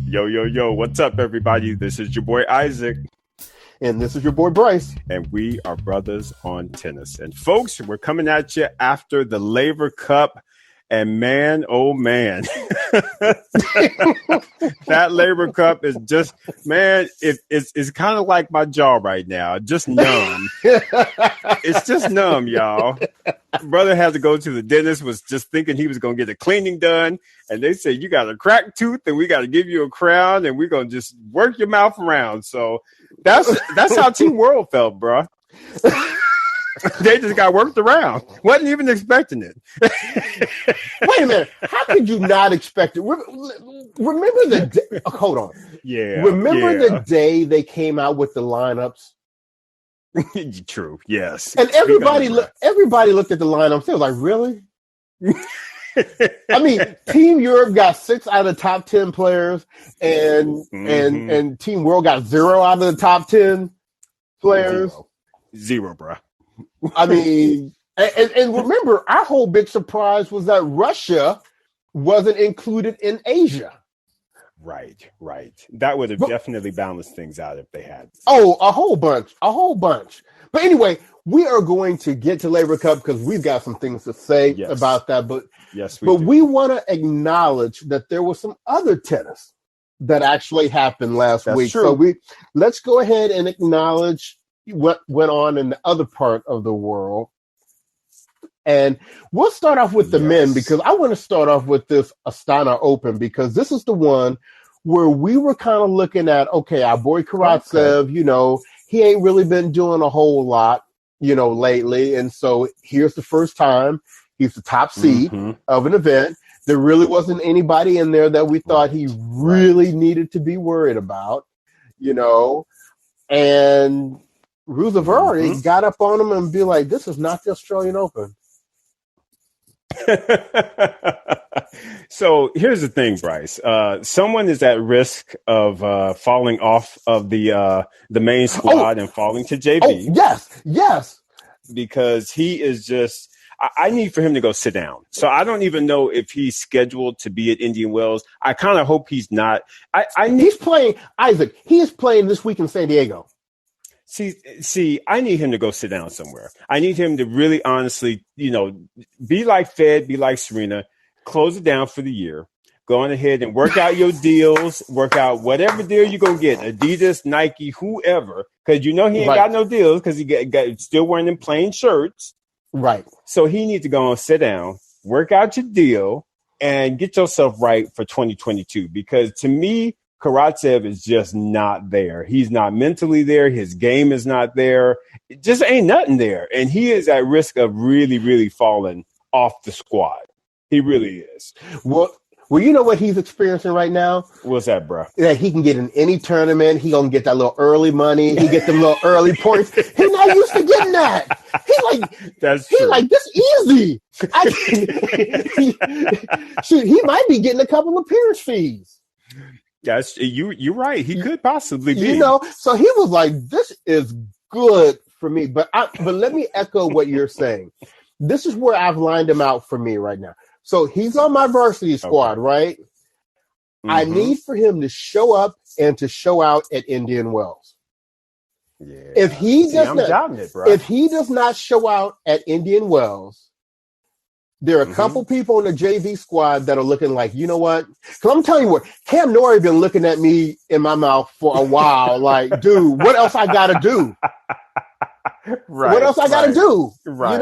Yo, what's up, everybody? This is your boy Isaac. And this is your boy Bryce. And we are brothers on tennis. And folks, we're coming at you after the Laver Cup. And man, oh man, that Laver Cup is just, man, it's kind of like my jaw right now. Just numb. It's just numb, y'all. Brother had to go to the dentist, was just thinking he was going to get a cleaning done. And they said, you got a cracked tooth and we got to give you a crown and we're going to just work your mouth around. So that's how Team World felt, bro. They just got worked around. Wasn't even expecting it. Wait a minute. How could you not expect it? Remember the day. Hold on. Yeah. Remember the day they came out with the lineups? True. Yes. And everybody looked at the lineups. They were like, really? I mean, Team Europe got 6 out of the top 10 players, and Team World got 0 out of the top 10 players. Zero, bro. I mean, and remember, our whole big surprise was that Russia wasn't included in Asia. Right. That would have definitely balanced things out if they had. Oh, a whole bunch. But anyway, we are going to get to Laver Cup because we've got some things to say about that. But we want to acknowledge that there was some other tennis that actually happened last week. True. So let's go ahead and acknowledge what went on in the other part of the world. And we'll start off with the men because I want to start off with this Astana Open because this is the one where we were kind of looking at, okay, our boy Karatsev, he ain't really been doing a whole lot, lately. And so here's the first time he's the top seed of an event. There really wasn't anybody in there that we thought he really needed to be worried about, and Zverev got up on him and be like, this is not the Australian Open. So here's the thing, Bryce. Someone is at risk of falling off of the main squad and falling to JV. Oh, yes. Because he is just I need for him to go sit down. So I don't even know if he's scheduled to be at Indian Wells. I kind of hope he's not. He's playing, Isaac. He is playing this week in San Diego. See, I need him to go sit down somewhere. I need him to really honestly, be like Fed, be like Serena, close it down for the year. Go on ahead and work out your deals, work out whatever deal you're going to get, Adidas, Nike, whoever, because he ain't got no deals because he got still wearing them plain shirts. Right. So he needs to go and sit down, work out your deal, and get yourself right for 2022 because to me, Karatsev is just not there. He's not mentally there. His game is not there. It just ain't nothing there. And he is at risk of really, really falling off the squad. He really is. Well, you know what he's experiencing right now? What's that, bro? That he can get in any tournament. He gonna get that little early money. He get them little early points. He's not used to getting that. That's true. He's like, this easy. Shoot, he might be getting a couple of appearance fees. Yes, you're right. He could possibly be. So he was like, this is good for me. But let me echo what you're saying. This is where I've lined him out for me right now. So he's on my varsity squad, right? I need for him to show up and to show out at Indian Wells. Yeah. If he does not show out at Indian Wells, there are a couple people in the JV squad that are looking like, you know what? Because I'm telling you what, Cam Norrie been looking at me in my mouth for a while. Like, dude, what else I got to do? What else I got to do? Right.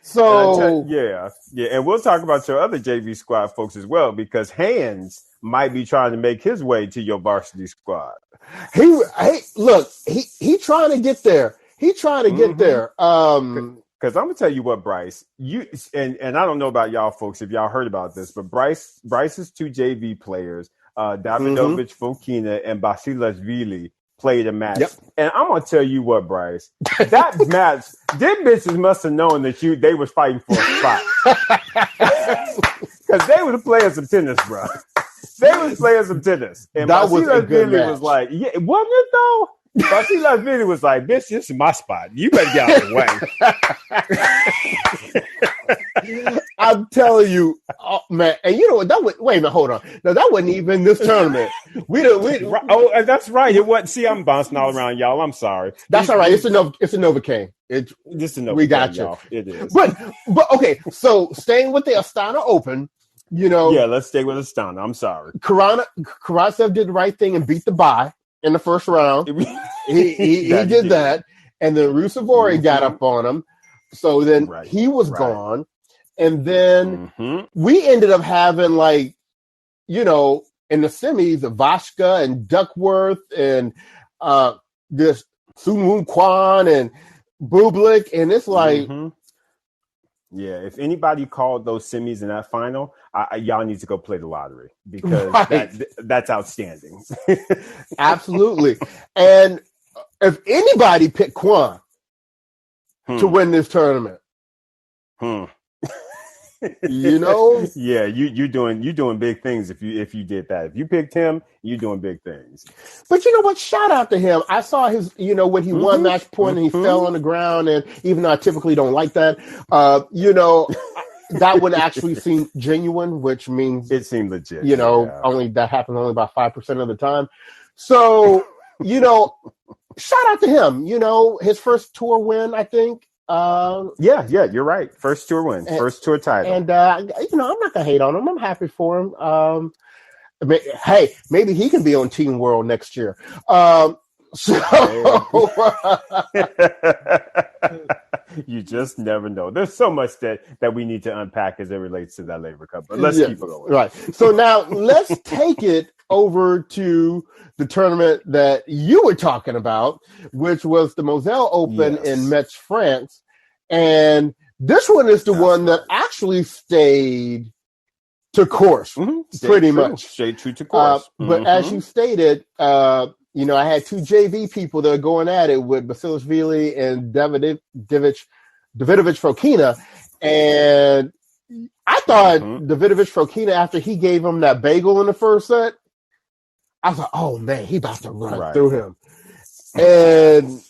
So, yeah. And we'll talk about your other JV squad folks as well, because Hans might be trying to make his way to your varsity squad. He trying to get there. He's trying to get there. Because I'm gonna tell you what, Bryce, and I don't know about y'all folks if y'all heard about this, but Bryce's 2 JV players, Davidovich Fokina and Basilashvili, played a match. Yep. And I'm gonna tell you what, Bryce, that match, them bitches must have known that they was fighting for a spot. Because they was playing some tennis, bro. They was playing some tennis. And that was a good match. Was like, yeah, wasn't it though? Basilashvili was like, bitch, this is my spot. You better get out of the way. I'm telling you, oh, man. And you know what? Wait a minute, hold on. No, that wasn't even this tournament. Oh, that's right. It wasn't. See, I'm bouncing all around, y'all. I'm sorry. That's all right. It's a Novocaine. This is we got you. Y'all. It is. But okay. So staying with the Astana Open, Yeah, let's stay with Astana. I'm sorry. Karatsev did the right thing and beat the bye in the first round. he did that, and then Rusevori got up on him. So then he was gone. And then we ended up having, like, in the semis, Vashka and Duckworth and this Sun Woon Kwan and Bublik. And it's like... Yeah, if anybody called those semis in that final, y'all need to go play the lottery because that's outstanding. Absolutely. And if anybody picked Kwan to win this tournament, yeah, you're doing big things if you did that. If you picked him, you're doing big things. But you know what? Shout out to him. I saw his, when he won match point and he fell on the ground, and even though I typically don't like that, that would actually seem genuine, which means it seemed legit. Only that happens only about 5% of the time. So, shout out to him. His first tour win, I think. Yeah, you're right. First tour win, first tour title. And, I'm not going to hate on him. I'm happy for him. Hey, maybe he can be on Team World next year. You just never know. There's so much that we need to unpack as it relates to that Laver Cup. But let's keep it going. Right. So now let's take it over to the tournament that you were talking about, which was the Moselle Open in Metz, France. And this one is the one that actually stayed to course, pretty much. Stayed true to course. But as you stated, I had two JV people that are going at it with Basilashvili and Davidovich Fokina. And I thought Davidovich Fokina, after he gave him that bagel in the first set, I was like, oh, man, he about to run through him. And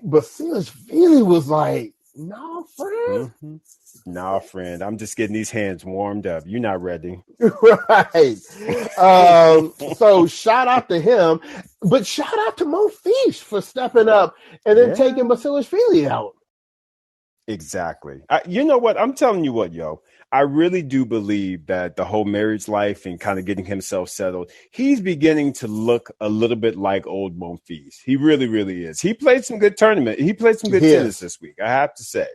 Basilashvili was like, no, friend. Nah, friend. I'm just getting these hands warmed up. You're not ready. Right. So shout out to him. But shout out to Monfils for stepping up and then taking Basilashvili out. Exactly. You know what? I'm telling you what, yo. I really do believe that the whole marriage life and kind of getting himself settled, he's beginning to look a little bit like old Monfils. He really, really is. He played some good tournament. He played some good tennis this week, I have to say.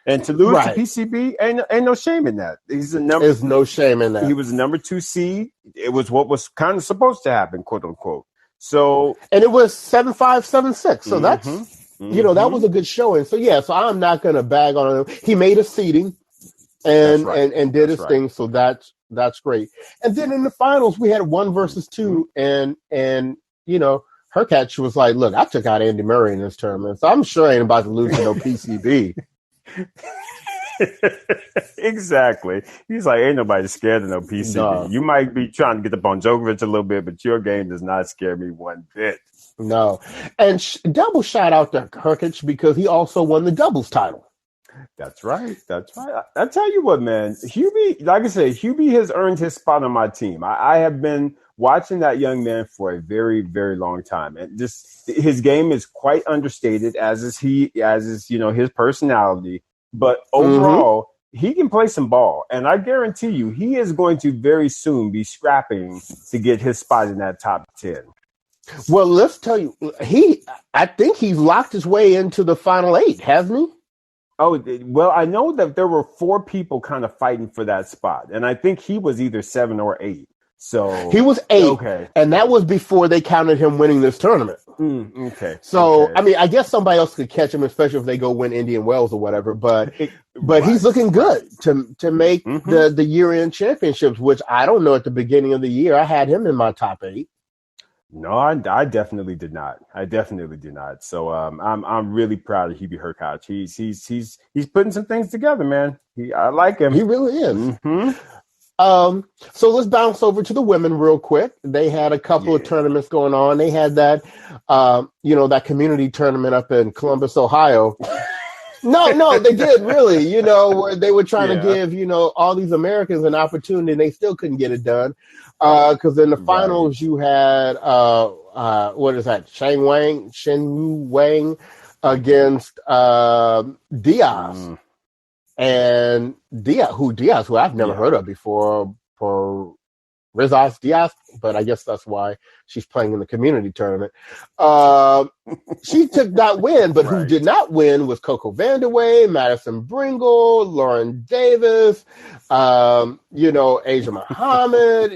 And to lose to PCB, ain't no shame in that. There's no shame in that. He was the number 2 seed. It was what was kind of supposed to happen, quote unquote. So, and it was 7-5, 7-6. So that's that was a good showing. So so I'm not gonna bag on him. He made a seeding and did his thing. So that's great. And then in the finals we had 1 versus 2, and Hurkacz was like, look, I took out Andy Murray in this tournament, so I'm sure I ain't about to lose to no PCB. Exactly. He's like, ain't nobody scared of no PCB. No. You might be trying to get up on Djokovic a little bit, but your game does not scare me one bit. No. And double shout out to Hurkacz because he also won the doubles title. That's right. I tell you what, man, Hubie, like I said, Hubie has earned his spot on my team. I have been watching that young man for a very, very long time. And his game is quite understated, as is his personality. But overall, he can play some ball. And I guarantee you, he is going to very soon be scrapping to get his spot in that top 10. Well, let's tell you, I think he's locked his way into the final 8, hasn't he? Oh, well, I know that there were 4 people kind of fighting for that spot. And I think he was either 7 or 8. So he was 8, and that was before they counted him winning this tournament. Okay. So I mean, I guess somebody else could catch him, especially if they go win Indian Wells or whatever. But he's looking good to make the year-end championships, which I don't know at the beginning of the year. I had him in my top 8. No, I definitely did not. So I'm really proud of Hubie Hurkacz. He's putting some things together, man. I like him. He really is. So let's bounce over to the women real quick. They had a couple of tournaments going on. They had that, that community tournament up in Columbus, Ohio. No, they did really. Where they were trying to Yeah. give all these Americans an opportunity, and they still couldn't get it done. Because in the finals, Right. you had what is that? Shen Wu Wang against Diaz, Mm, and Diaz, who I've never yeah. heard of before, for Rizas Diaz, but I guess that's why she's playing in the community tournament. She took that win, but who Right. did not win was Coco Vandeweghe, Madison Bringle, Lauren Davis, Asia Muhammad,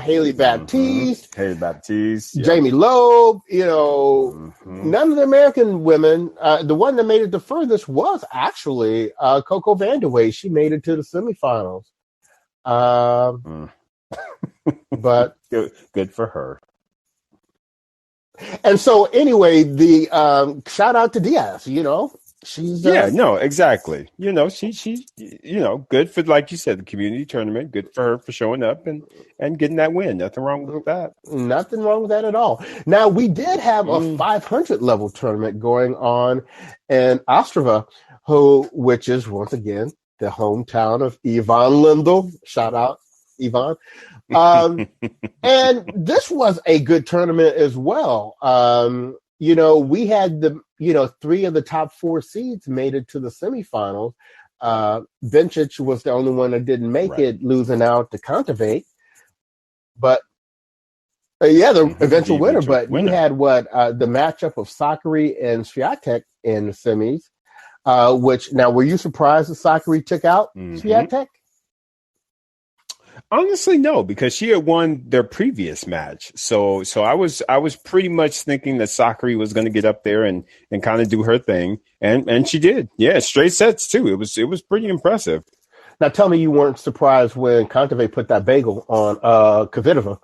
Haley Baptiste, Hey, Baptiste. Yep. Jamie Loeb, Hmm. none of the American women. The one that made it the furthest was actually Coco Vandeweghe. She made it to the semifinals. But Good for her. and so anyway, the shout out to Diaz. She's No, exactly. She good for, like you said, the community tournament. Good for her for showing up and getting that win. Nothing wrong with that. nothing wrong with that at all. Now we did have a 500 level tournament going on in Ostrava, which is once again the hometown of Yvonne Lindell. Shout out, Yvonne. And this was a good tournament as well. We had three of the top four seeds made it to the semifinals. Bencic was the only one that didn't make it, losing out to Kontaveit. But the eventual winner. But you had the matchup of Sakari and Swiatek in the semis. Which now, were you surprised that Sakari took out Swiatek? Honestly, no, because she had won their previous match. So I was pretty much thinking that Sakari was going to get up there and kind of do her thing, and she did. Yeah, straight sets too. It was pretty impressive. Now tell me you weren't surprised when Kontaveit put that bagel on Kvitova.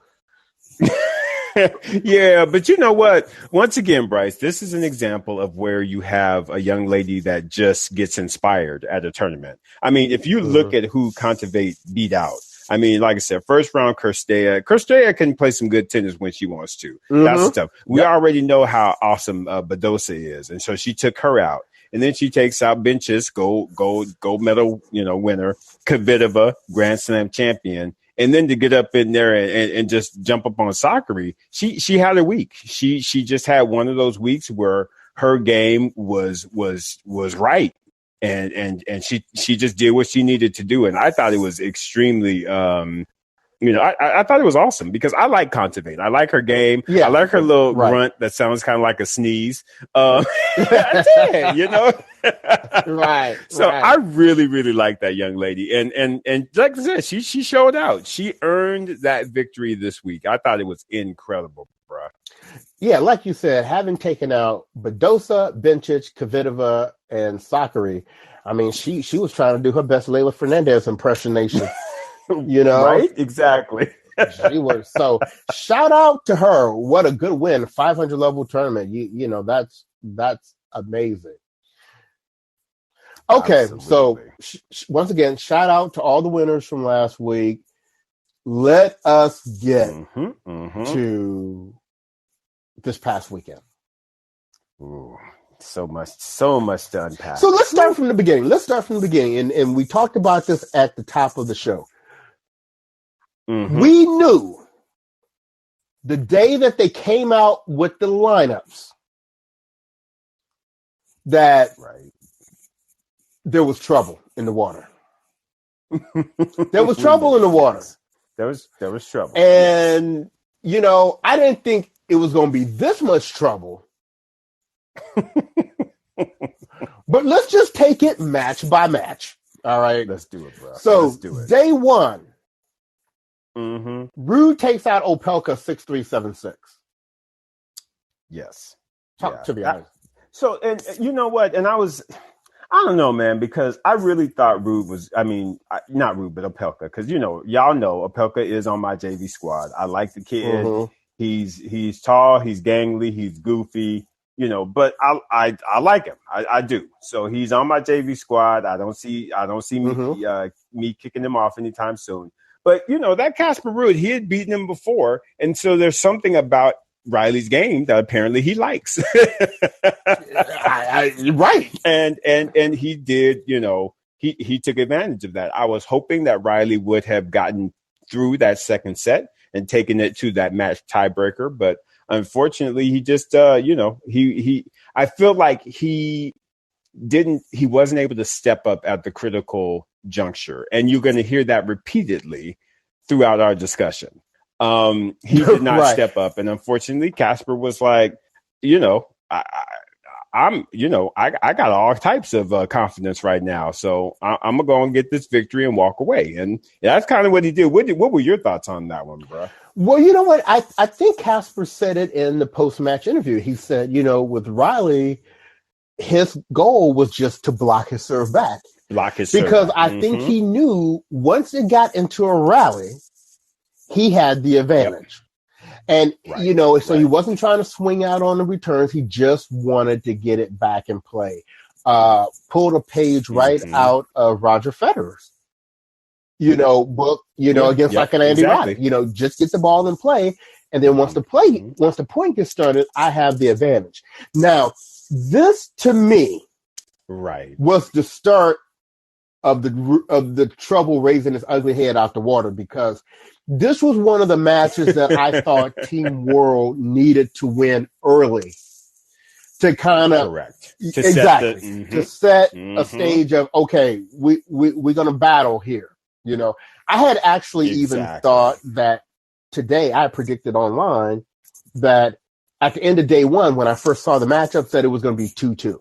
Yeah, but you know what? Once again, Bryce, this is an example of where you have a young lady that just gets inspired at a tournament. I mean, if you look at who Kontaveit beat out, I mean, like I said, first round, Kirstea can play some good tennis when she wants to. That's the stuff. We already know how awesome Badosa is. And so she took her out. And then she takes out Bencic, gold medal, winner, Kvitova, Grand Slam champion. And then to get up in there and just jump up on Sakari, she had a week. She just had one of those weeks where her game was right. And she just did what she needed to do. And I thought it was extremely, I thought it was awesome because I like Kontaveit. I like her game. Yeah, I like her little grunt that sounds kind of like a sneeze. I did, Right. So I really, really like that young lady. And like I said, she showed out. She earned that victory this week. I thought it was incredible, bruh. Yeah, like you said, having taken out Badosa, Bencic, Kvitova, and Sakari, I mean, she was trying to do her best Leylah Fernandez impersonation. Right? Exactly. She was. So shout out to her. What a good win. 500 level tournament. That's amazing. Okay. Absolutely. So once again, shout out to all the winners from last week. Let us get to this past weekend. Ooh, so much to unpack. So let's start from the beginning. And we talked about this at the top of the show. We knew the day that they came out with the lineups that there was trouble in the water. There was trouble in the water. There was trouble. And, I didn't think it was going to be this much trouble. But let's just take it match by match. All right. Let's do it, bro. So day one, Ruud takes out Opelka 6-3, 7-6. Yes. To be honest. So, and you know what? And I don't know, man, because I really thought Ruud was, not Ruud, but Opelka. Because, y'all know Opelka is on my JV squad. I like the kid. He's tall, he's gangly, he's goofy, but I like him. I do. So he's on my JV squad. I don't see me kicking him off anytime soon. But, that Casper Ruud, he had beaten him before. And so there's something about Riley's game that apparently he likes. Right. And he did, he took advantage of that. I was hoping that Riley would have gotten through that second set and taken it to that match tiebreaker, but unfortunately he just I feel like he wasn't able to step up at the critical juncture, and you're going to hear that repeatedly throughout our discussion. He did not Right. step up, and unfortunately Casper was like, I got all types of confidence right now, so I'm gonna go and get this victory and walk away. And that's kind of what he did. What were your thoughts on that one, bro? Well, you know what? I think Casper said it in the post-match interview. He said, with Riley, his goal was just to block his serve back. Because I think he knew once it got into a rally, he had the advantage. Yep. And, so he wasn't trying to swing out on the returns. He just wanted to get it back in play. Pulled a page right out of Roger Federer's, book, against like an Andy Roddick, just get the ball in play. And then once the point gets started, I have the advantage. Now, this to me was the start of the trouble raising its ugly head out the water, because this was one of the matches that I thought Team World needed to win early to kind of to set a stage of, okay, we're gonna battle here. I had actually even thought that today, I predicted online that at the end of day one, when I first saw the matchup, that it was going to be 2-2.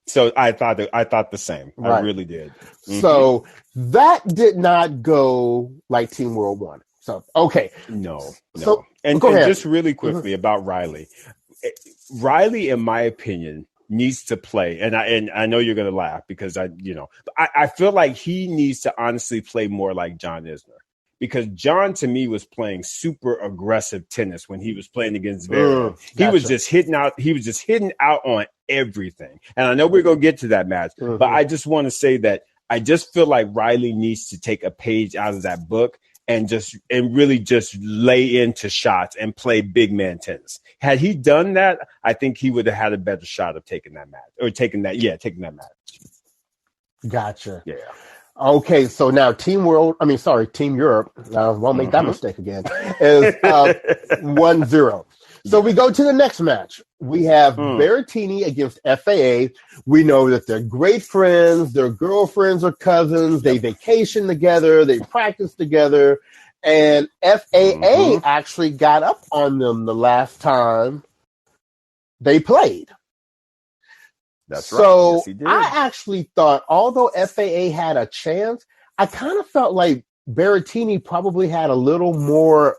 So I thought the same. Right. I really did. So that did not go like Team World wanted. So, okay. No. So, and just really quickly about Riley. Riley, in my opinion, needs to play. And I know you're going to laugh because I feel like he needs to honestly play more like John Isner. Because John, to me, was playing super aggressive tennis when he was playing against Zverev. He was just hitting out. He was just hitting out on everything. And I know we're going to get to that match, but I just want to say that I just feel like Riley needs to take a page out of that book and really just lay into shots and play big man tennis. Had he done that, I think he would have had a better shot of taking that match taking that match. Gotcha. Yeah. Okay, so now Team Europe, I won't make that mistake again, is 1-0. So we go to the next match. We have Baritini against FAA. We know that they're great friends. Their girlfriends are cousins. They vacation together. They practice together. And FAA actually got up on them the last time they played. That's right. So yes, he did. I actually thought, although FAA had a chance, I kind of felt like Baritini probably had a little more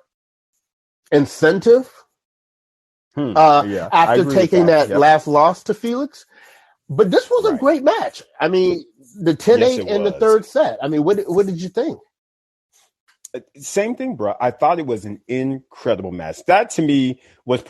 incentive after taking that last loss to Felix. But this was a great match. I mean, the 10-8 in the third set. I mean, what did you think? Same thing, bro. I thought it was an incredible match. That to me was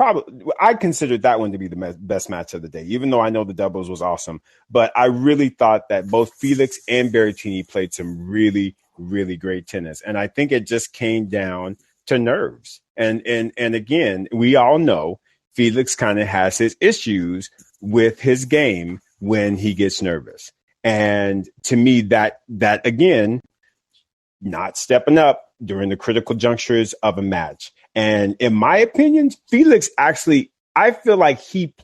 I considered that one to be the best match of the day, even though I know the doubles was awesome. But I really thought that both Felix and Baritini played some really, really great tennis. And I think it just came down to nerves. And again, we all know Felix kind of has his issues with his game when he gets nervous. And to me, that again, not stepping up during the critical junctures of a match. And in my opinion, Felix actually, I feel like he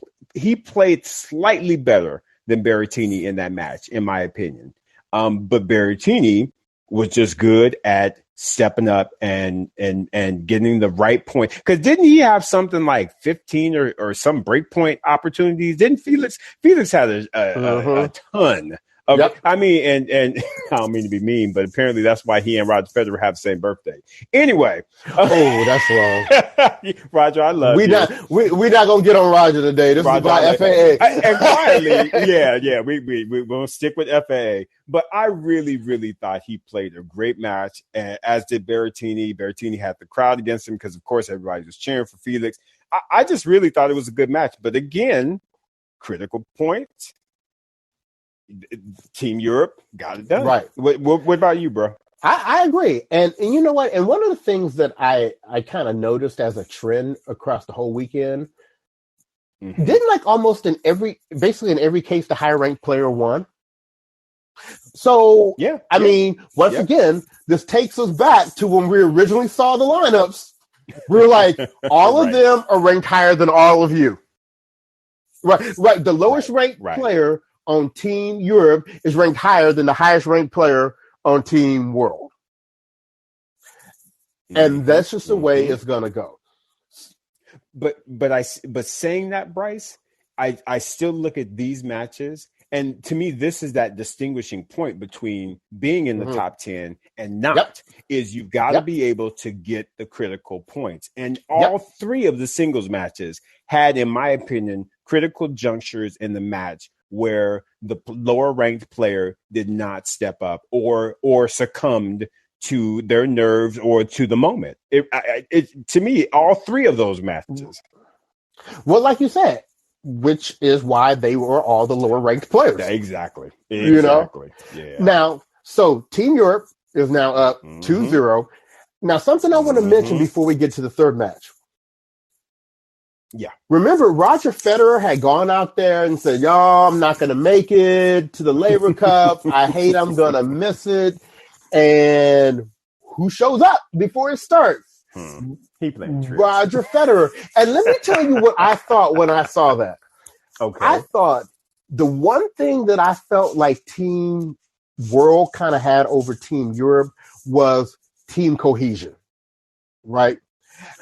played slightly better than Baritini in that match, in my opinion. But Baritini was just good at stepping up and getting the right point. Because didn't he have something like 15 or some break point opportunities? Didn't Felix had a ton. I mean, and I don't mean to be mean, but apparently that's why he and Roger Federer have the same birthday. Anyway. That's wrong. Roger, I love you. We're not going to get on Roger today. This Roger, is about FAA. And quietly, we're going to stick with FAA. But I really, really thought he played a great match, as did Baritini. Baritini had the crowd against him because, of course, everybody was cheering for Felix. I just really thought it was a good match. But again, critical point. Team Europe got it done. Right. What about you, bro? I agree. And you know what? And one of the things that I kind of noticed as a trend across the whole weekend, didn't like almost basically in every case, the higher ranked player won. So, Yeah. I mean, once again, this takes us back to when we originally saw the lineups. We were like, all of them are ranked higher than all of you. Right. The lowest ranked player on Team Europe is ranked higher than the highest ranked player on Team World. And that's just the way it's going to go. But saying that, Bryce, I still look at these matches, and to me, this is that distinguishing point between being in the top 10 and not. Is you've got to be able to get the critical points, and all three of the singles matches had, in my opinion, critical junctures in the match where the lower ranked player did not step up or succumbed to their nerves or to the moment. To me, all three of those matches. Well, like you said, which is why they were all the lower ranked players. Exactly. You know? Yeah. Now, so Team Europe is now up 2-0. Now, something I want to mention before we get to the third match. Yeah. Remember, Roger Federer had gone out there and said, y'all, I'm not going to make it to the Laver Cup. I'm going to miss it. And who shows up before it starts? He played tricks. Roger Federer. And let me tell you what I thought when I saw that. Okay. I thought the one thing that I felt like Team World kind of had over Team Europe was team cohesion, right?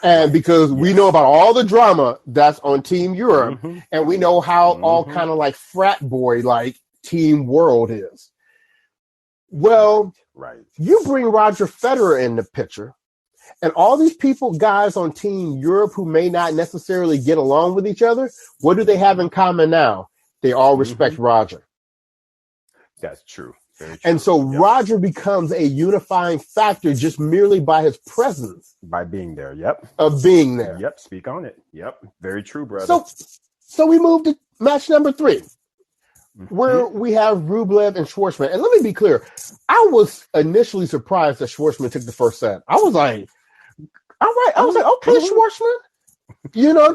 And because we know about all the drama that's on Team Europe, and we know how all kind of like frat boy like Team World is. Well, you bring Roger Federer in the picture, and all these guys on Team Europe who may not necessarily get along with each other, what do they have in common now? They all respect Roger. That's true. Very true. And so Roger becomes a unifying factor just merely by his presence. By being there, Of being there. Yep, speak on it. Yep, very true, brother. So we moved to match number 3, where we have Rubled and Schwarzman. And let me be clear, I was initially surprised that Schwarzman took the first set. I was like, all right. I was like, okay, Schwarzman. You know,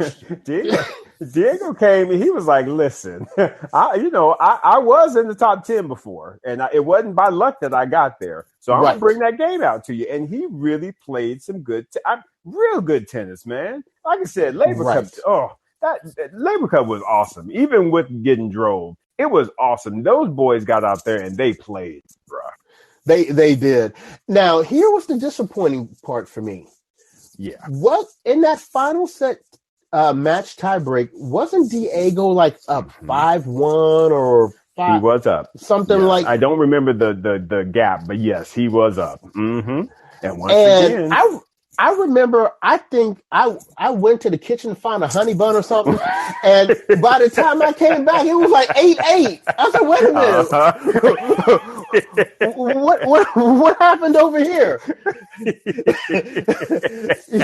Diego came and he was like, listen, I was in the top 10 before, and it wasn't by luck that I got there. So I'm going to bring that game out to you. And he really played some real good tennis, man. Like I said, Laver Cup, that Laver Cup was awesome. Even with getting drove, it was awesome. Those boys got out there and they played, bro. They did. Now, here was the disappointing part for me. Yeah. What in that final set match tiebreak, wasn't Diego like up 5-1 or 5? He was up. Something like I don't remember the gap, but yes, he was up. And once again, I remember, I think I went to the kitchen to find a honey bun or something, and by the time I came back, it was like 8-8. I said, wait a minute. What happened over here?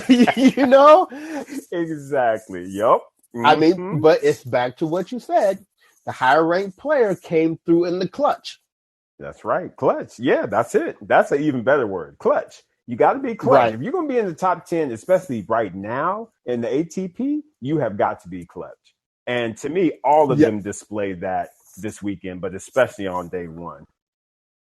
You know? Exactly. Yep. I mean, but it's back to what you said. The higher ranked player came through in the clutch. That's right. Clutch. Yeah, that's it. That's an even better word. Clutch. You got to be clutch. Right. If you're going to be in the top 10, especially right now in the ATP, you have got to be clutch. And to me, all of them displayed that this weekend, but especially on day one.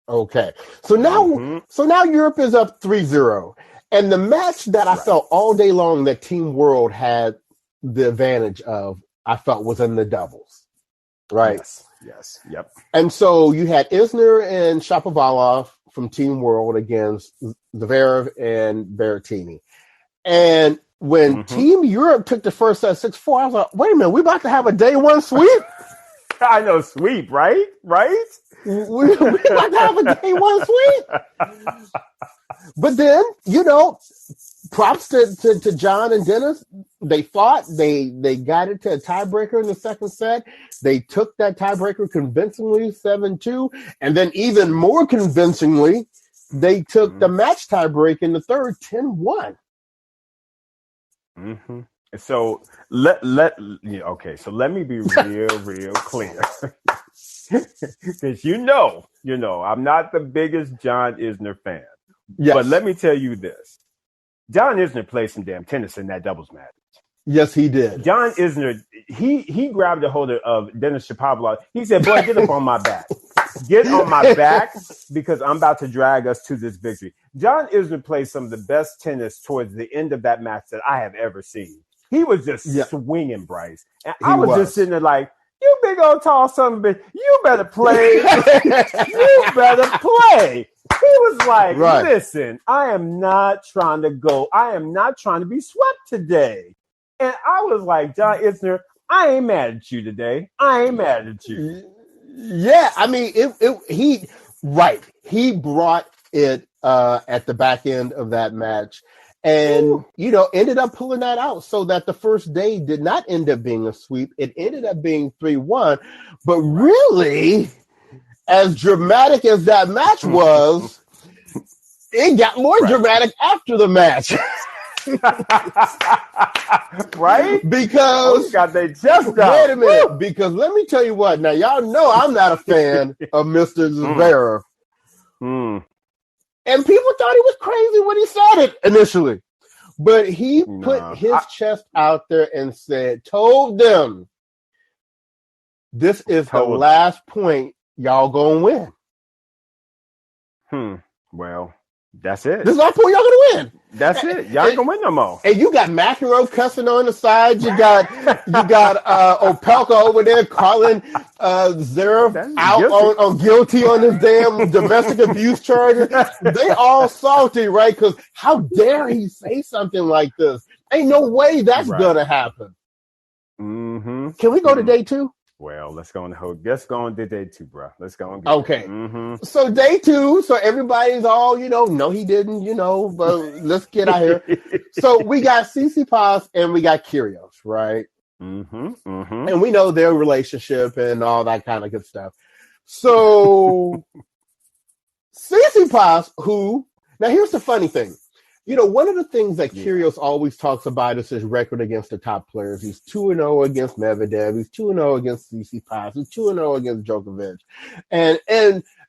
Okay. So now Europe is up 3-0. And the match that I felt all day long that Team World had the advantage of, I felt was in the doubles. Right? Yes. Yep. And so you had Isner and Shapovalov from Team World against Zverev and Baritini. And when Team Europe took the first set 6-4, I was like, wait a minute, we about to have a day one sweep? I know, sweep, right? We about to have a day one sweep? But then, props to John and Dennis. They fought. They got it to a tiebreaker in the second set. They took that tiebreaker convincingly, 7-2. And then even more convincingly, they took the match tiebreak in the third, 10-1. So let me be real clear. Because I'm not the biggest John Isner fan. Yes. But let me tell you this. John Isner played some damn tennis in that doubles match. Yes, he did. John Isner, he grabbed a hold of Denis Shapovalov. He said, boy, get up on my back. Get on my back because I'm about to drag us to this victory. John Isner played some of the best tennis towards the end of that match that I have ever seen. He was just swinging, Bryce. And I was just sitting there like, you big old tall son of a bitch, you better play. You better play. He was like, listen, I am not trying to go. I am not trying to be swept today. And I was like, John Isner, I ain't mad at you today. I ain't mad at you. Yeah, I mean, he brought it at the back end of that match and, ended up pulling that out so that the first day did not end up being a sweep. It ended up being 3-1. But really, as dramatic as that match was, it got more dramatic after the match. Right? Because got their chest out. Wait a minute, because let me tell you what. Now, y'all know I'm not a fan of Mr. Zverev. And people thought he was crazy when he said it initially. But he put his chest out there and told them, this is the last point y'all gonna win. Well, that's it. This is the last point y'all gonna win. That's it. Y'all ain't gonna win no more. And you got McEnroe cussing on the side. You got Opelka over there calling Zverev out on guilty on this damn domestic abuse charges. They all salty, right? Because how dare he say something like this? Ain't no way that's gonna happen. Mm-hmm. Can we go to day 2? Well, let's go on to day 2, bro. Let's go on. Okay. So day 2, so everybody's all, no, he didn't, but let's get out here. So we got Tsitsipas and we got Kyrgios, right? And we know their relationship and all that kind of good stuff. So Tsitsipas, now here's the funny thing. One of the things that Kyrgios always talks about is his record against the top players. He's 2-0 against Medvedev. He's 2-0 against Tsitsipas. He's 2-0 against Djokovic. And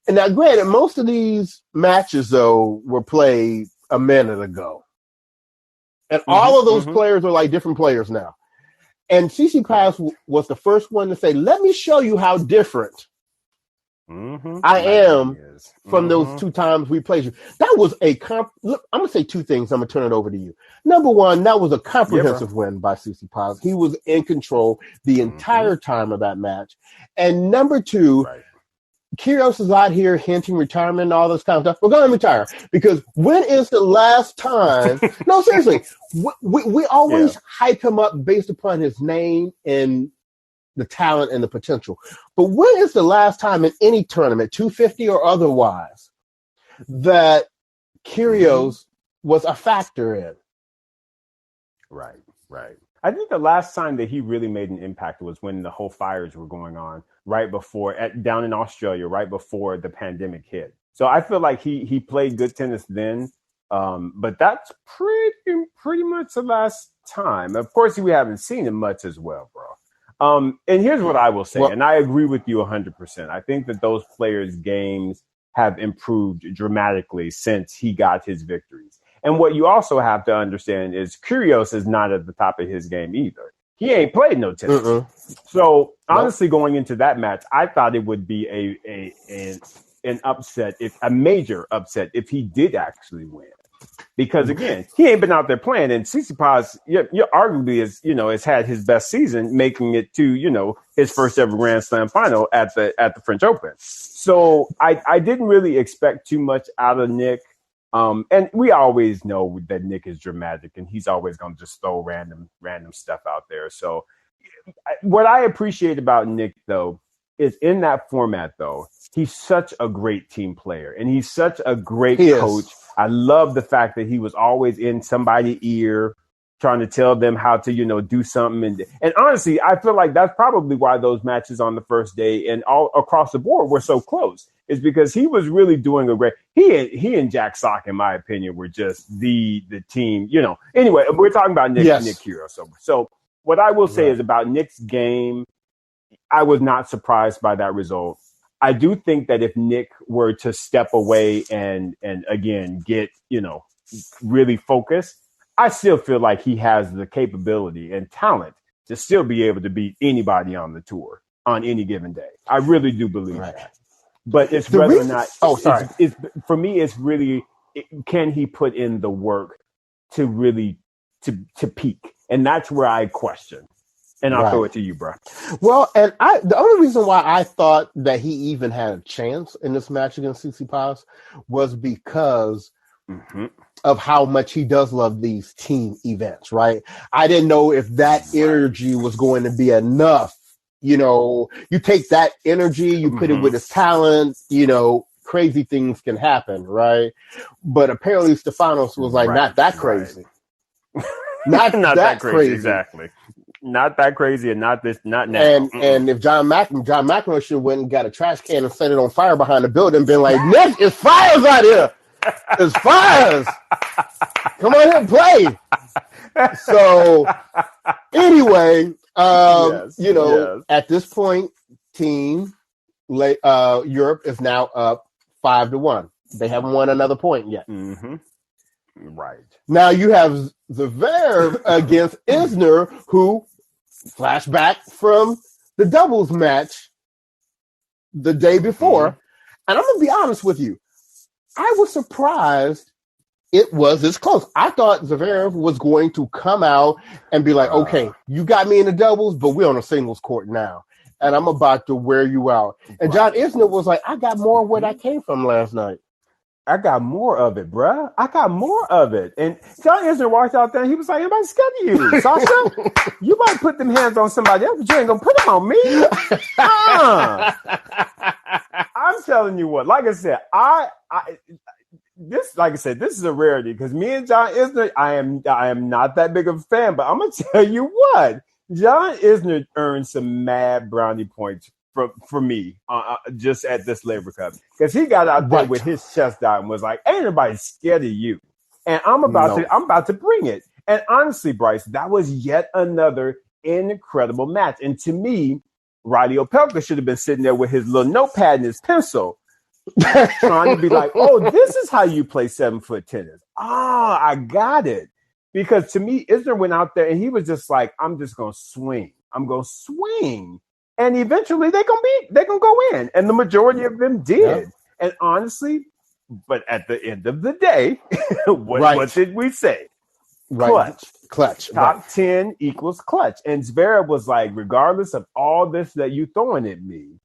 now, granted, most of these matches, though, were played a minute ago. And all of those players are like different players now. And Tsitsipas was the first one to say, let me show you how different I am from those 2 times we played you. That was look, I'm going to say 2 things. I'm going to turn it over to you. Number one, that was a comprehensive win by Tsitsipas. He was in control the entire time of that match. And number 2, Kyrgios is out here hinting retirement and all this kind of stuff. We're going to retire because when is the last time? No, seriously, we always hype him up based upon his name and the talent and the potential. But when is the last time in any tournament, 250 or otherwise, that Kyrgios was a factor in? Right. I think the last time that he really made an impact was when the whole fires were going on right before, down in Australia, right before the pandemic hit. So I feel like he played good tennis then, but that's pretty much the last time. Of course, we haven't seen him much as well, bro. And here's what I will say, and I agree with you 100%. I think that those players' games have improved dramatically since he got his victories. And what you also have to understand is Kyrgios is not at the top of his game either. He ain't played no tennis. So honestly, going into that match, I thought it would be an upset, a major upset, if he did actually win. Because again, he ain't been out there playing, and Tsitsipas, arguably has had his best season, making it to his first ever Grand Slam final at the French Open. So I didn't really expect too much out of Nick, and we always know that Nick is dramatic, and he's always going to just throw random stuff out there. So what I appreciate about Nick though is in that format though, he's such a great team player, and he's such a great coach. I love the fact that he was always in somebody's ear trying to tell them how to, do something. And honestly, I feel like that's probably why those matches on the first day and all across the board were so close, is because he was really doing a great, he and Jack Sock, in my opinion, were just the team, Anyway, we're talking about Nick Kyrgios. So what I will say is about Nick's game, I was not surprised by that result. I do think that if Nick were to step away and again get, really focused, I still feel like he has the capability and talent to still be able to beat anybody on the tour on any given day. I really do believe that. But it's whether or not. It's for me. It's really can he put in the work to really to peak, and that's where I question. And I'll throw it to you, bro. Well, and the only reason why I thought that he even had a chance in this match against Tsitsipas was because of how much he does love these team events, right? I didn't know if that energy was going to be enough. You take that energy, you put it with his talent, crazy things can happen, right? But apparently Stefanos was like, not that crazy. Not that crazy. Exactly. Not that crazy and not now. And if John McEnroe should have went and got a trash can and set it on fire behind the building and been like, Nick, it's fires out here. It's fires. Come on here and play. So anyway, at this point, Team Europe is now up 5-1. They haven't won another point yet. Right. Now you have Zverev against Isner, who flashback from the doubles match the day before. And I'm going to be honest with you. I was surprised it was this close. I thought Zverev was going to come out and be like, okay, you got me in the doubles, but we're on a singles court now. And I'm about to wear you out. And John Isner was like, I got more where that came from last night. I got more of it, bruh. I got more of it. And John Isner walked out there and he was like, anybody scared of you, Sasha? You might put them hands on somebody else, but you ain't going to put them on me. I'm telling you what, like I said, this is a rarity because me and John Isner, I am not that big of a fan, but I'm going to tell you what, John Isner earned some mad brownie points for me, just at this Laver Cup, because he got out there with his chest out and was like, "Ain't nobody scared of you," and I'm about to bring it. And honestly, Bryce, that was yet another incredible match. And to me, Riley Opelka should have been sitting there with his little notepad and his pencil, trying to be like, "Oh, this is how you play 7-foot tennis." I got it. Because to me, Isner went out there and he was just like, "I'm just gonna swing. I'm gonna swing." And eventually they're gonna go in. And the majority of them did. Yeah. And honestly, but at the end of the day, what did we say? Clutch. Top 10 equals clutch. And Zverev was like, regardless of all this that you throwing at me,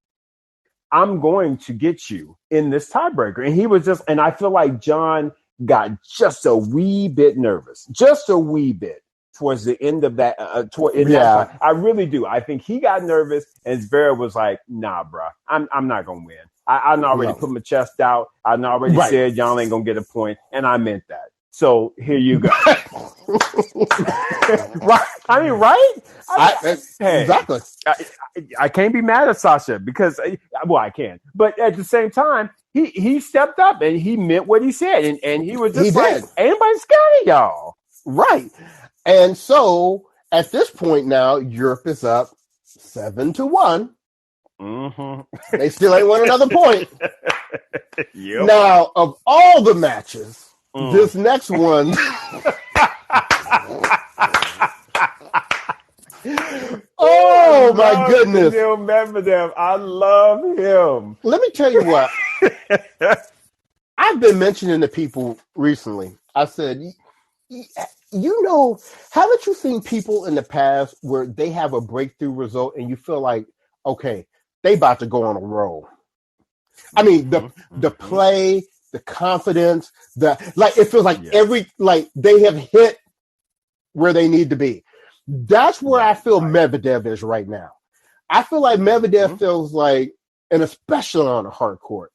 I'm going to get you in this tiebreaker. And he was just, and I feel like John got just a wee bit nervous. Just a wee bit. Towards the end of that, that I really do. I think he got nervous, and Zverev was like, "Nah, bro, I'm not gonna win. I already put my chest out. I already said y'all ain't gonna get a point, and I meant that. So here you go." Right? I mean, right? Exactly. I can't be mad at Sasha because, I can, but at the same time, he stepped up and he meant what he said, and he was just like, "Ain't nobody scared of y'all." Right. And so at this point now, Europe is up 7-1. They still ain't won another point. Yep. Now, of all the matches, this next one. Oh my goodness. Medvedev. I love him. Let me tell you what. I've been mentioning to people recently. I said, haven't you seen people in the past where they have a breakthrough result and you feel like, okay, they about to go on a roll? I mean, the play, the confidence, it feels like they have hit where they need to be. That's where I feel Medvedev is right now. I feel like Medvedev feels like, and especially on a hard court,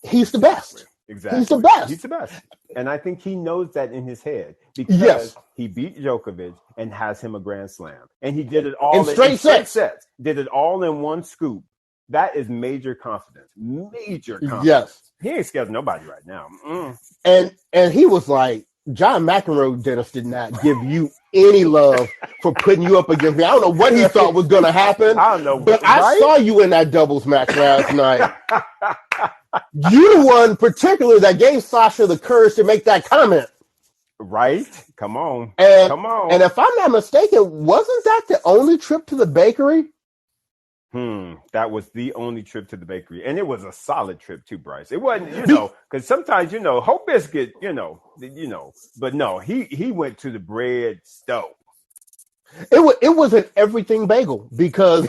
he's the best. Exactly. He's the best. He's the best. And I think he knows that in his head because he beat Djokovic and has him a Grand Slam. And he did it all in straight sets. Did it all in one scoop. That is major confidence. Major confidence. Yes. He ain't scared of nobody right now. And he was like, John McEnroe, Dennis, did not give you any love for putting you up against me. I don't know what he thought was going to happen. I don't know, but right? I saw you in that doubles match last night. You the one particularly that gave Sasha the courage to make that comment. Right? Come on. Come on. And if I'm not mistaken, wasn't that the only trip to the bakery? That was the only trip to the bakery. And it was a solid trip too, Bryce. It wasn't, because sometimes, Hope Biscuit, but no, he went to the bread stove. It was an everything bagel because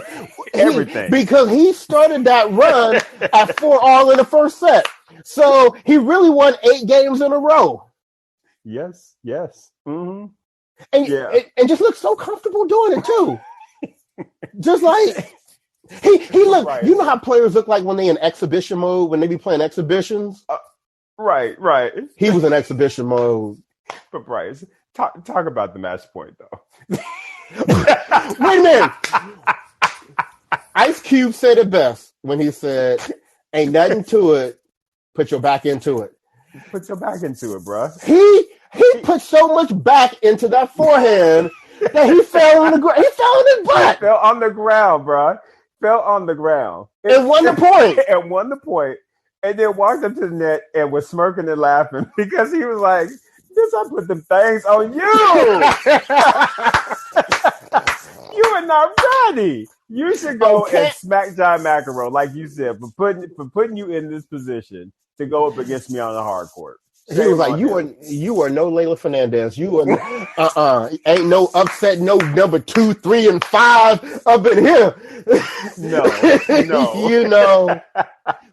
he started that run at 4-all in the first set. So he really won 8 games in a row. Yes. Mm-hmm. And just looked so comfortable doing it too. Just like he looked. Right. You know how players look like when they in exhibition mode when they be playing exhibitions. Right. He was in exhibition mode. But Bryce, talk about the match point though. Wait a minute. Ice Cube said it best when he said, "Ain't nothing to it. Put your back into it." Put your back into it, bro. He put so much back into that forehand that he fell on the ground. He fell on his butt. Fell on the ground, bro. Fell on the ground. And won the point. And won the point. And then walked up to the net and was smirking and laughing because he was like, "This I put them things on you. You are not ready. You should go and smack John McEnroe, like you said, for putting you in this position to go up against me on the hard court." He was like, "You are no Leylah Fernandez. You are ain't no upset, no number 2, 3, and 5 up in here." No.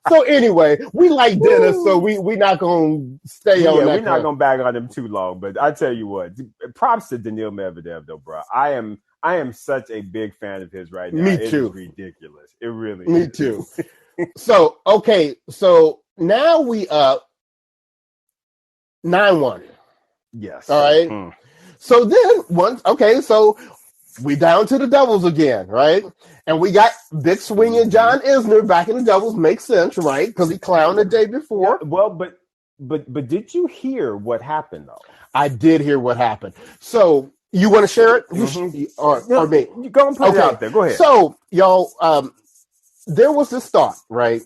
So anyway, we like Dennis, so we not gonna stay on that. We're not gonna bag on him too long. But I tell you what, props to Daniil Medvedev though, bro. I am such a big fan of his right now. Me too. It's ridiculous. It really is. Me too. So now we up 9-1. Yes. All right. So then so we down to the doubles again, right? And we got big swinging John Isner back in the doubles. Makes sense, right? Because he clowned the day before. Yeah, well, but did you hear what happened though? I did hear what happened. So you want to share it, or me? You go and put it out there. Go ahead. So y'all, there was this thought, right?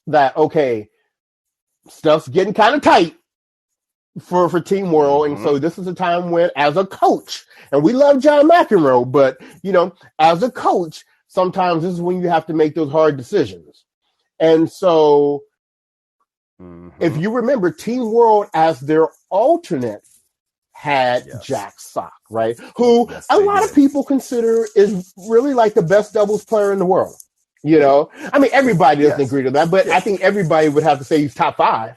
That stuff's getting kind of tight for Team World, and so this is a time when, as a coach, and we love John McEnroe, but as a coach, sometimes this is when you have to make those hard decisions. And so, if you remember, Team World as their alternate had Jack Sock, right? Who a lot of people consider is really like the best doubles player in the world. I mean, everybody doesn't agree to that, but I think everybody would have to say he's top 5.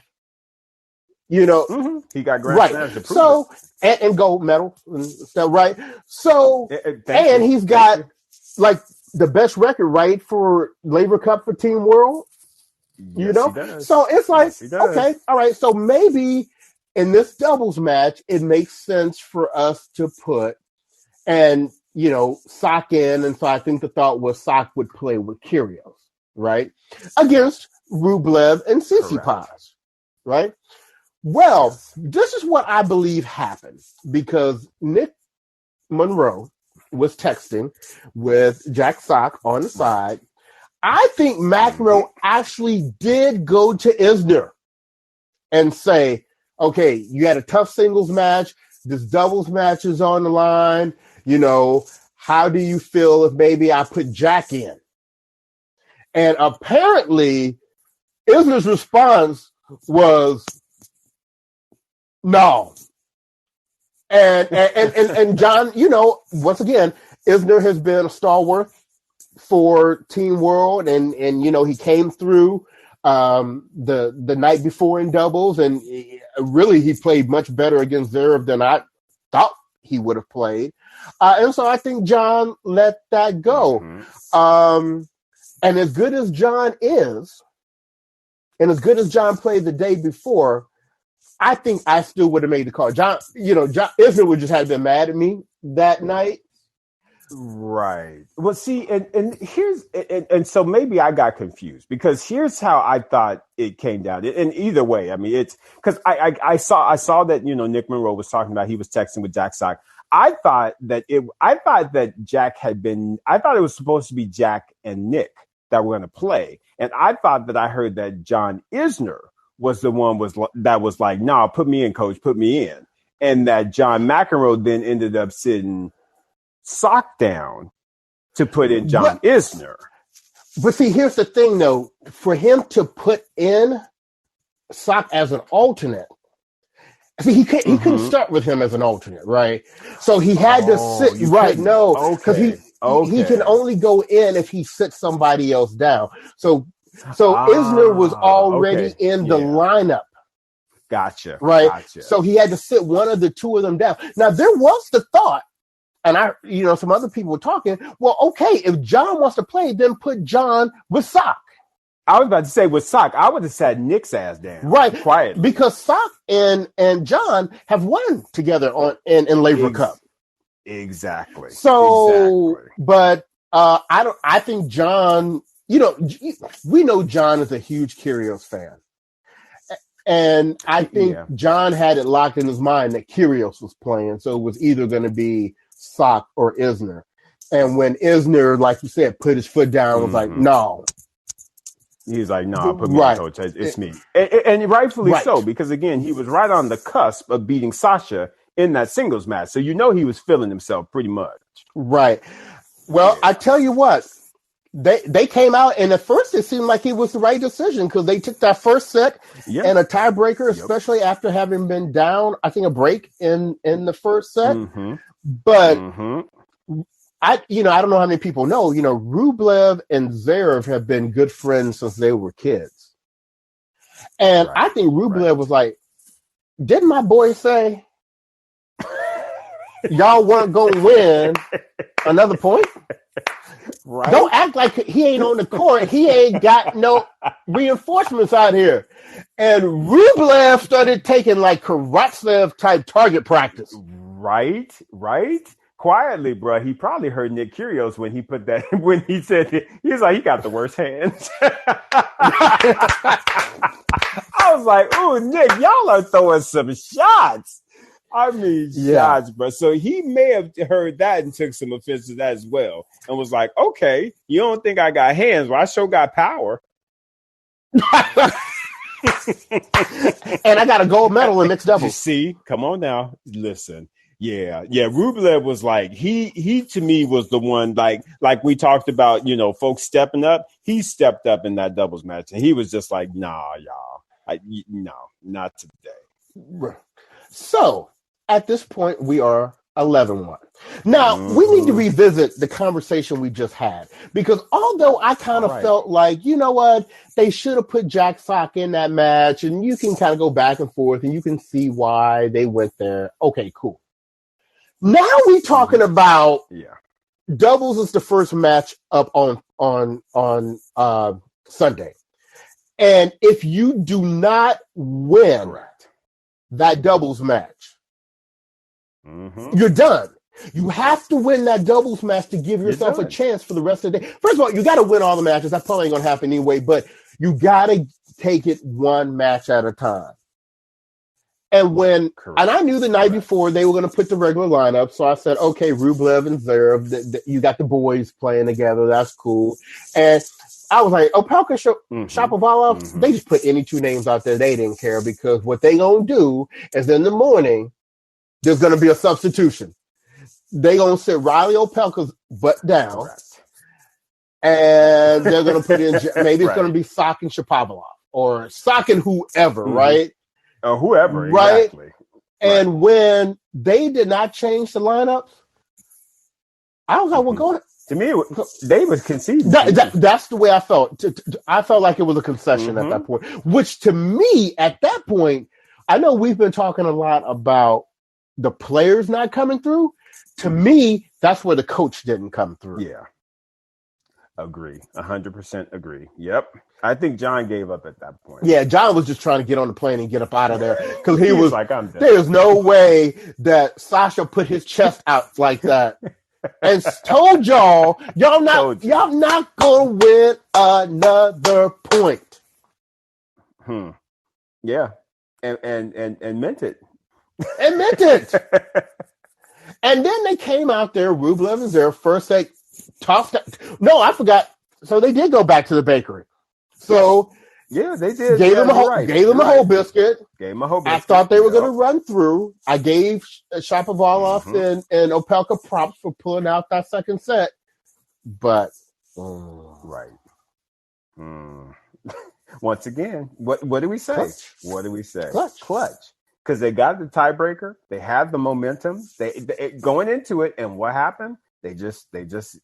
He got grand slams to prove so it. And gold medal and stuff, right? So he's got like the best record, right, for Laver Cup for Team World. He does. So it's like okay, all right. So maybe in this doubles match, it makes sense for us to put Sock in, and so I think the thought was Sock would play with Kyrgios, right, against Rublev and Tsitsipas, right? Well, this is what I believe happened because Nick Monroe was texting with Jack Sock on the side. I think McEnroe actually did go to Isner and say, "Okay, you had a tough singles match. This doubles match is on the line. How do you feel if maybe I put Jack in?" And apparently, Isner's response was, "No." And John, once again, Isner has been a stalwart for Team World, and he came through the night before in doubles, and really he played much better against Zverev than I thought he would have played. And so I think John let that go. And as good as John is, and as good as John played the day before, I think I still would have made the call. John Isner would just have been mad at me that night. Right. Well, see, and here's and so maybe I got confused because here's how I thought it came down. And either way, I mean, it's because I saw that Nick Monroe was talking about he was texting with Jack Sock. I thought that Jack had been. I thought it was supposed to be Jack and Nick that were going to play, and I thought that I heard that John Isner was the one that was like, "Nah, put me in, coach, put me in," and that John McEnroe then ended up sitting Sock down to put in John Isner. But see, here's the thing, though. For him to put in Sock as an alternate, see, he couldn't start with him as an alternate, right? So he had to sit right. No, because he can only go in if he sits somebody else down. So Isner was already in the lineup. Gotcha. Right. Gotcha. So he had to sit one of the two of them down. Now there was the thought. And some other people were talking, well, okay, if John wants to play, then put John with Sock. I was about to say with Sock, I would have sat Nick's ass down. Right. Quietly. Because Sock and John have won together in Laver Cup. Exactly. So, but I think John, we know John is a huge Kyrgios fan. And I think John had it locked in his mind that Kyrgios was playing. So it was either going to be Sock or Isner. And when Isner, like you said, put his foot down, was like, no. He's like, no, put me in, coach. It's me. And rightfully so, because again, he was right on the cusp of beating Sasha in that singles match. So he was feeling himself pretty much. Right. Well, I tell you what, they came out, and at first it seemed like it was the right decision because they took that first set and a tiebreaker, especially after having been down, I think, a break in the first set. But I don't know how many people know, Rublev and Zverev have been good friends since they were kids. And I think Rublev was like, didn't my boy say y'all weren't going to win another point? Right. Don't act like he ain't on the court. He ain't got no reinforcements out here. And Rublev started taking like Karatsev type target practice. Right. Quietly, bro. He probably heard Nick Kyrgios when he put that, when he said it. He was like, he got the worst hands. I was like, ooh, Nick, y'all are throwing some shots. I mean, shots, bro. So he may have heard that and took some offense to that as well. And was like, okay, you don't think I got hands? Well, I sure got power. And I got a gold medal in mixed doubles. See, come on now. Listen. Yeah. Rublev was like, he to me was the one, like we talked about, folks stepping up. He stepped up in that doubles match. And he was just like, nah, y'all. No, not today. So at this point, we are 11-1. Now, we need to revisit the conversation we just had, because although I kind of felt like, you know what, they should have put Jack Sock in that match, and you can kind of go back and forth, and you can see why they went there. Okay, cool. Now we're talking about doubles is the first match up on Sunday. And if you do not win that doubles match, you're done. You have to win that doubles match to give yourself a chance for the rest of the day. First of all, you got to win all the matches. That probably ain't going to happen anyway, but you got to take it one match at a time. And and I knew the night before they were going to put the regular lineup, so I said, okay, Rublev and Zverev, you got the boys playing together. That's cool. And I was like, Opelka, Shapovalov, they just put any two names out there. They didn't care, because what they going to do is in the morning, there's going to be a substitution. They going to sit Riley Opelka's butt down, and they're going to put in, maybe it's going to be Sock and Shapovalov, or Sock and whoever, right? Or whoever, right? Exactly. And when they did not change the lineups, I was like, well, go ahead. To me, they was conceding. That's the way I felt. I felt like it was a concession at that point, which to me, at that point, I know we've been talking a lot about the players not coming through. To me, that's where the coach didn't come through. Yeah. Agree. 100% agree. Yep. I think John gave up at that point. Yeah, John was just trying to get on the plane and get up out of there, because he was like, I'm done. There's no way that Sasha put his chest out like that and told y'all not gonna win another point. Yeah, and meant it. And meant it. And then they came out there, Rublev and Zverev, first they tossed. No, I forgot. So they did go back to the bakery. So yeah, they did. Gave them a whole biscuit. Gave them a whole biscuit. I thought they were going to run through. I gave Shapovalov and Opelka props for pulling out that second set, but right. Once again, what do we say? Clutch. What do we say? Clutch. Because they got the tiebreaker, they had the momentum. They going into it, and what happened? They just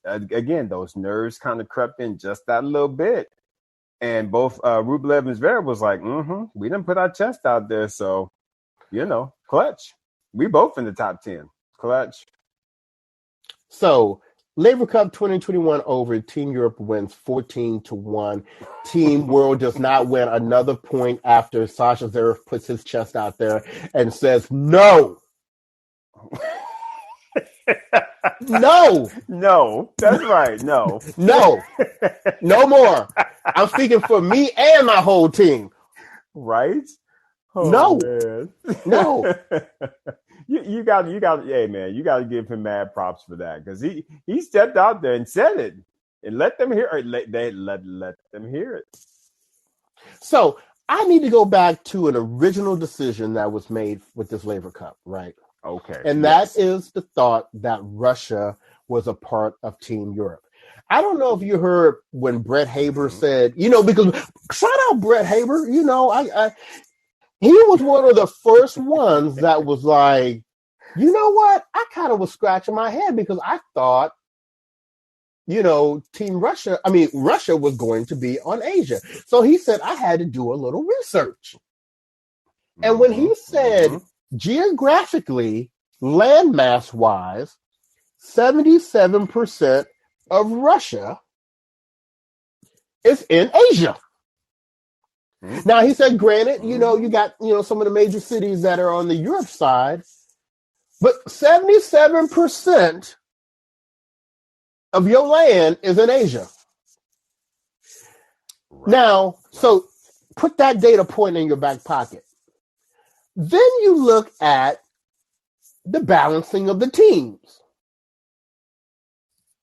again, those nerves kind of crept in just that little bit, and both Rublev and Zverev was like, we didn't put our chest out there, so clutch. We both in the top 10, clutch. So Laver Cup 2021 over. Team Europe wins 14-1. Team World does not win another point after Sasha Zverev puts his chest out there and says, no. No, that's right. No. No more. I'm speaking for me and my whole team. Right? Oh, no. Man. No. You got hey man, you got to give him mad props for that, because he stepped out there and said it and let them hear it. Let them hear it. So I need to go back to an original decision that was made with this Laver Cup, right? Okay. And that is the thought that Russia was a part of Team Europe. I don't know if you heard when Brett Haber said, because shout out Brett Haber, he was one of the first ones that was like, you know what? I kind of was scratching my head because I thought, Russia was going to be on Asia. So he said, I had to do a little research. And when he said, geographically, landmass wise, 77% of Russia is in Asia. Now, he said, granted, you got, some of the major cities that are on the Europe side, but 77% of your land is in Asia. Right. Now, so put that data point in your back pocket. Then you look at the balancing of the teams.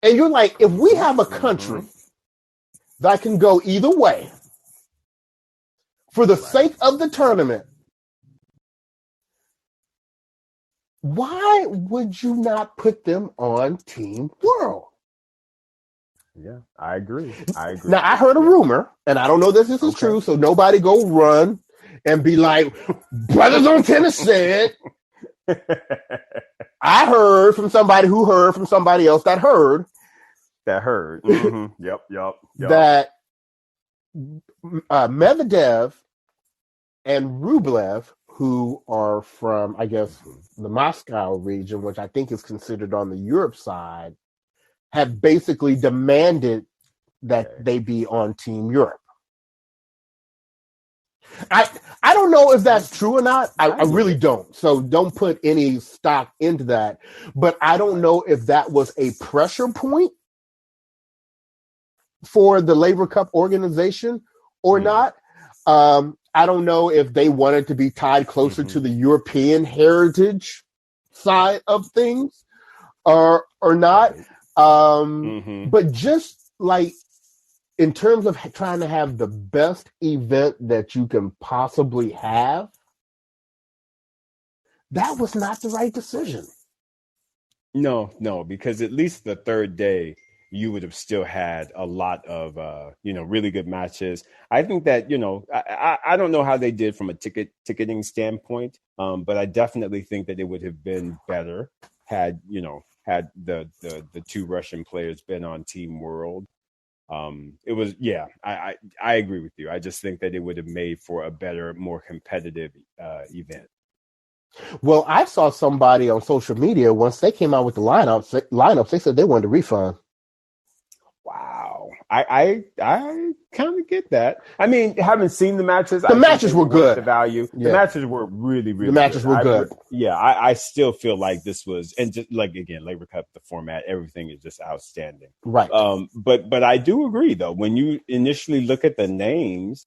And you're like, if we have a country that can go either way for the sake of the tournament, why would you not put them on Team World? Yeah, I agree. Now, I heard a rumor, and I don't know this is true, so nobody go run and be like, Brothers on Tennis said. I heard from somebody who heard from somebody else that heard. Yep. That Medvedev and Rublev, who are from, I guess, the Moscow region, which I think is considered on the Europe side, have basically demanded that they be on Team Europe. I don't know if that's true or not. I really don't. So don't put any stock into that. But I don't know if that was a pressure point for the Laver Cup organization or not. I don't know if they wanted to be tied closer to the European heritage side of things or not. But just like in terms of trying to have the best event that you can possibly have, that was not the right decision. No, because at least the third day, you would have still had a lot of, really good matches. I think that, I don't know how they did from a ticketing standpoint, but I definitely think that it would have been better had the two Russian players been on Team World. It was, I agree with you. I just think that it would have made for a better, more competitive event. Well, I saw somebody on social media, once they came out with the lineups, they said they wanted a refund. Wow. I kind of get that. I mean, having seen the matches, The matches were good. The value, Yeah. the matches were really, really. The matches were good. I still feel like this was, and just like again, Laver Cup, the format, everything is just outstanding. Right. But I do agree though. When you initially look at the names,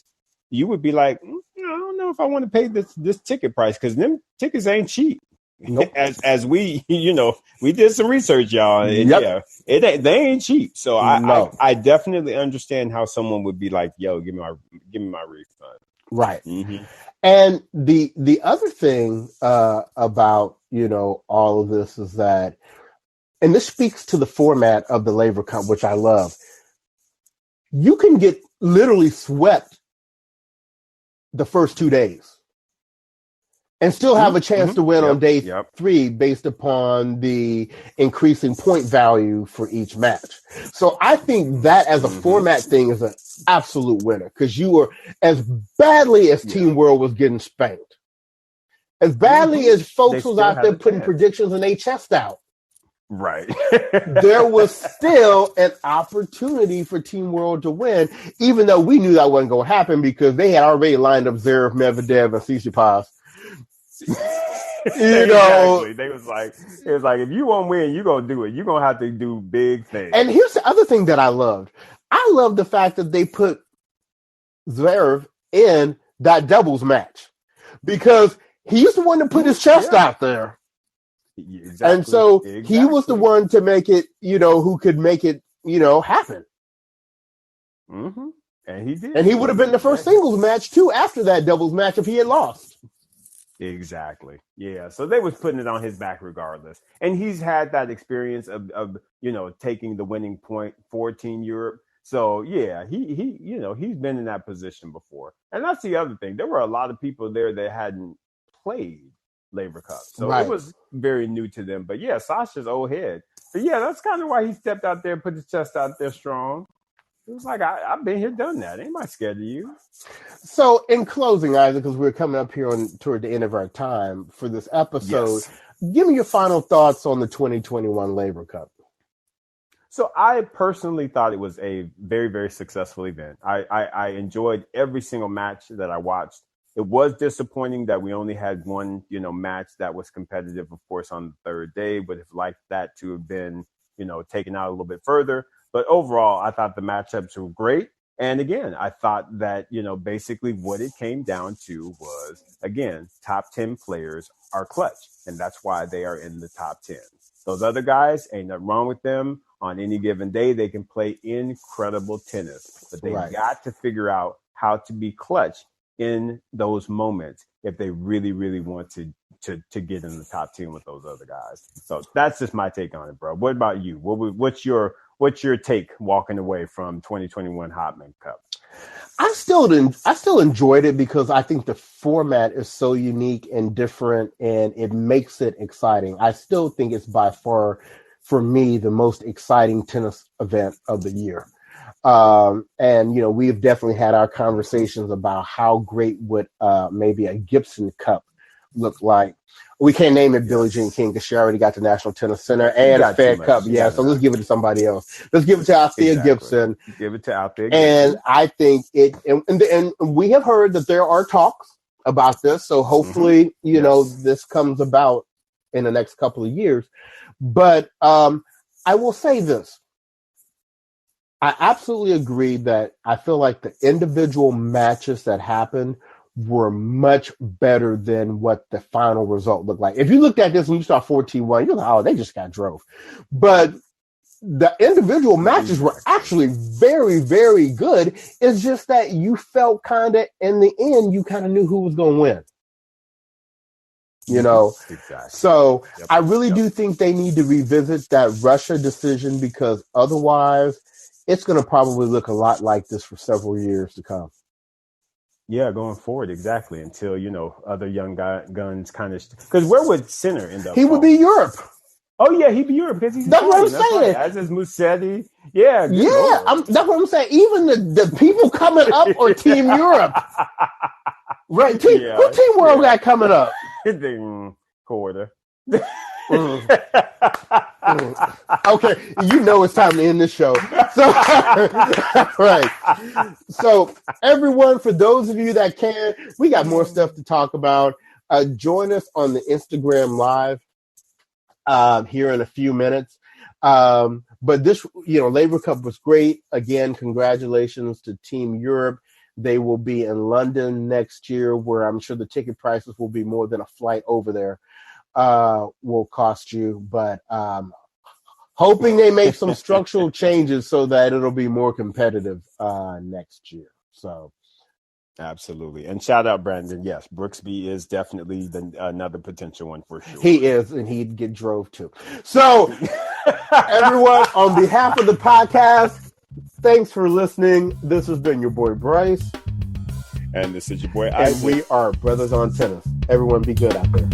you would be like, I don't know if I want to pay this ticket price because them tickets ain't cheap. Nope. As we, we did some research, y'all. And Yep. they ain't cheap. So No. I definitely understand how someone would be like, yo, give me my refund. Right. Mm-hmm. And the other thing about, all of this is that, and this speaks to the format of the Laver Cup, which I love. You can get literally swept the first 2 days and still have a chance to win on day 3 based upon the increasing point value for each match. So I think that as a format thing is an absolute winner because you were, as badly as Team World was getting spanked, as badly as folks was out there putting predictions and they chest out. Right. There was still an opportunity for Team World to win, even though we knew that wasn't going to happen because they had already lined up Zverev, Medvedev, and Tsitsipas. Exactly. It was like if you want to win, you're gonna do it. You're gonna have to do big things. And here's the other thing that I loved. I love the fact that they put Zverev in that doubles match because he's the one to put his chest out there. Exactly. And so he was the one to make it, who could make it, happen. Mm-hmm. And he did. And he would have been the first singles match too after that doubles match if he had lost. Exactly. Yeah. So they was putting it on his back regardless. And he's had that experience of taking the winning point for Team Europe. So yeah, he's been in that position before. And that's the other thing. There were a lot of people there that hadn't played Laver Cup. So It was very new to them. But yeah, Sasha's old head. But yeah, that's kind of why he stepped out there, put his chest out there strong. It was like, I've been here, done that. Ain't nobody scared of you. So in closing, Isaac, because we're coming up here toward the end of our time for this episode, give me your final thoughts on the 2021 Laver Cup. So I personally thought it was a very, very successful event. I enjoyed every single match that I watched. It was disappointing that we only had one, match that was competitive, of course, on the third day. Would have liked that to have been, taken out a little bit further. But overall, I thought the matchups were great. And again, I thought that, basically what it came down to was, again, top 10 players are clutch. And that's why they are in the top 10. Those other guys, ain't nothing wrong with them. On any given day, they can play incredible tennis. But they got to figure out how to be clutch in those moments if they really, really want to get in the top 10 with those other guys. So that's just my take on it, bro. What about you? What's your take walking away from 2021 Hopman Cup? I still enjoyed it because I think the format is so unique and different and it makes it exciting. I still think it's by far, for me, the most exciting tennis event of the year. And we've definitely had our conversations about how great would maybe a Gibson Cup look like. We can't name it Billie Jean King because she already got the National Tennis Center and a Fed Cup. Yeah, so let's give it to somebody else. Let's give it to Althea Gibson. Give it to Althea Gibson. And I think and we have heard that there are talks about this. So hopefully, this comes about in the next couple of years. But I will say this. I absolutely agree that I feel like the individual matches that happened were much better than what the final result looked like. If you looked at this and you saw 14-1, you're like, oh, they just got drove. But the individual matches were actually very, very good. It's just that you felt kind of, in the end, you kind of knew who was going to win. Exactly. So I really do think they need to revisit that Russia decision because otherwise it's going to probably look a lot like this for several years to come. Yeah, going forward, exactly, until, other young guns kind of... Because where would Sinner end up? He would be Europe. Oh, yeah, he'd be Europe because he's That's what I'm saying. Right. As is Musetti. Yeah, that's what I'm saying. Even the people coming up are Team Europe. Right? Who Team World got coming up? Quarter. Okay, you know it's time to end this show. So, right. So, everyone, for those of you that can, we got more stuff to talk about. Join us on the Instagram Live here in a few minutes. But this, Laver Cup was great. Again, congratulations to Team Europe. They will be in London next year, where I'm sure the ticket prices will be more than a flight over there will cost you. But hoping they make some structural changes so that it'll be more competitive next year. So. Absolutely. And shout out Brandon. Yes, Brooksby is definitely another potential one for sure. He is, and he'd get drove too. So, everyone, on behalf of the podcast, thanks for listening. This has been your boy Bryce. And this is your boy Isaac. And we are Brothers on Tennis. Everyone be good out there.